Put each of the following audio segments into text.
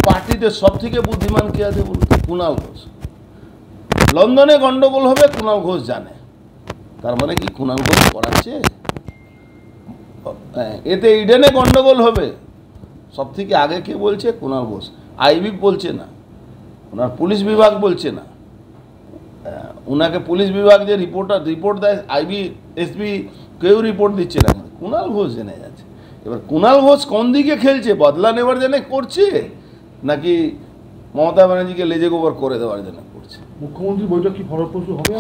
পার্টিতে সব থেকে বুদ্ধিমান কে আছে বলুন? কুণাল ঘোষ। লন্ডনে গন্ডগোল হবে কুণাল ঘোষ জানে, তার মানে কি কুণাল ঘোষ করাচ্ছে? এতে ইডেনে গন্ডগোল হবে, সব থেকে আগে কে বলছে? কুণাল ঘোষ। আইবি বলছে না, ওনার পুলিশ বিভাগ বলছে না, ওনাকে পুলিশ বিভাগ যে রিপোর্ট দেয় আইবি এসপি কেউ রিপোর্ট দিচ্ছে না, কুণাল ঘোষ জেনে যাচ্ছে। এবার কুণাল ঘোষ কোন দিকে খেলছে? বদলা নেওয়ার জন্য করছে নাকি মমতা ব্যানার্জিকে লেজে গোবর করে দেওয়ার জন্য করছে? মুখ্যমন্ত্রী বৈঠক কি ফলপ্রসূ হবে?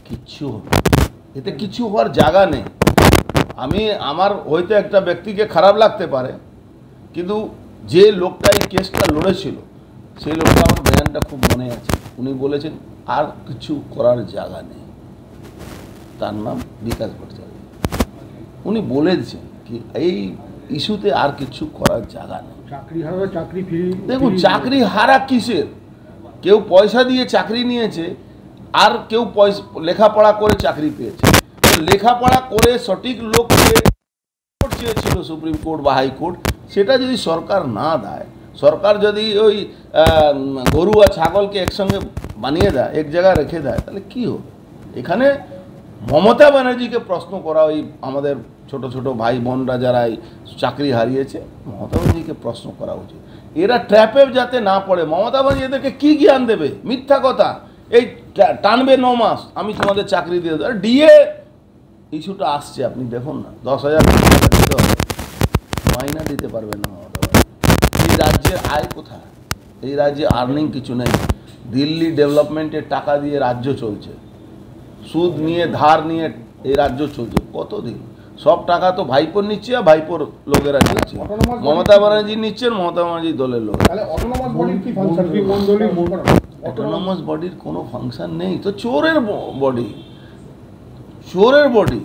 কিচ্ছু হবে, এতে কিছু হওয়ার জায়গা নেই। আমার হয়তো একটা ব্যক্তিকে খারাপ লাগতে পারে, কিন্তু যে লোকটা এই কেসটা লড়েছিল সেই লোকটা আমার বয়ানটা খুব মনে আছে। উনি বলেছেন আর কিছু করার জায়গা নেই, তার নাম বিকাশ ভট্টাচার্য। উনি বলেছেন কি এই ইস্যুতে আর কিছু করার জায়গা নেই। চাকরি হারা চাকরি ফিরে দেখুন, চাকরি হারা কিসের? কেউ পয়সা দিয়ে চাকরি নিয়েছে, আর কেউ লেখাপড়া করে চাকরি পেয়েছে। লেখাপড়া করে সঠিক লোককে চেয়েছিল সুপ্রিম কোর্ট বা হাইকোর্ট, সেটা যদি সরকার না দেয়, সরকার যদি ওই গরু আর ছাগলকে একসঙ্গে বানিয়ে দেয়, এক জায়গায় রেখে দেয়, তাহলে কি হবে? এখানে মমতা ব্যানার্জিকে প্রশ্ন করা, ওই আমাদের ছোট ছোট ভাই বোনরা যারা এই চাকরি হারিয়েছে, মমতা ব্যানার্জিকে প্রশ্ন করা উচিত। এরা ট্র্যাপে যাতে না পড়ে। মমতা ব্যানার্জি এদেরকে কী জ্ঞান দেবে? মিথ্যা কথা, এই টানবে 9 মাস আমি তোমাদের চাকরি দিয়ে দেবো। ডিএ ইস্যুটা আসছে, আপনি দেখুন না, 10,000 টাকা দিতে হবে, মাইনা দিতে পারবে না মমতা ব্যানার্জি। এই রাজ্যের আয় কোথায়? এই রাজ্যে আর্নিং কিছু নেই। দিল্লি ডেভেলপমেন্টের টাকা দিয়ে রাজ্য চলছে, সুদ নিয়ে ধার নিয়ে এই রাজ্য চলছে কতদিন? সব টাকা তো ভাইপোর নিচ্ছে আর ভাইপোর লোকেরা চলছে। মমতা ব্যানার্জি নিচ্ছেন, মমতা ব্যানার্জির দলের লোক। অটোনমাস বডির কোনো ফাংশন নেই তো, চোরের বডি, চোরের বডি।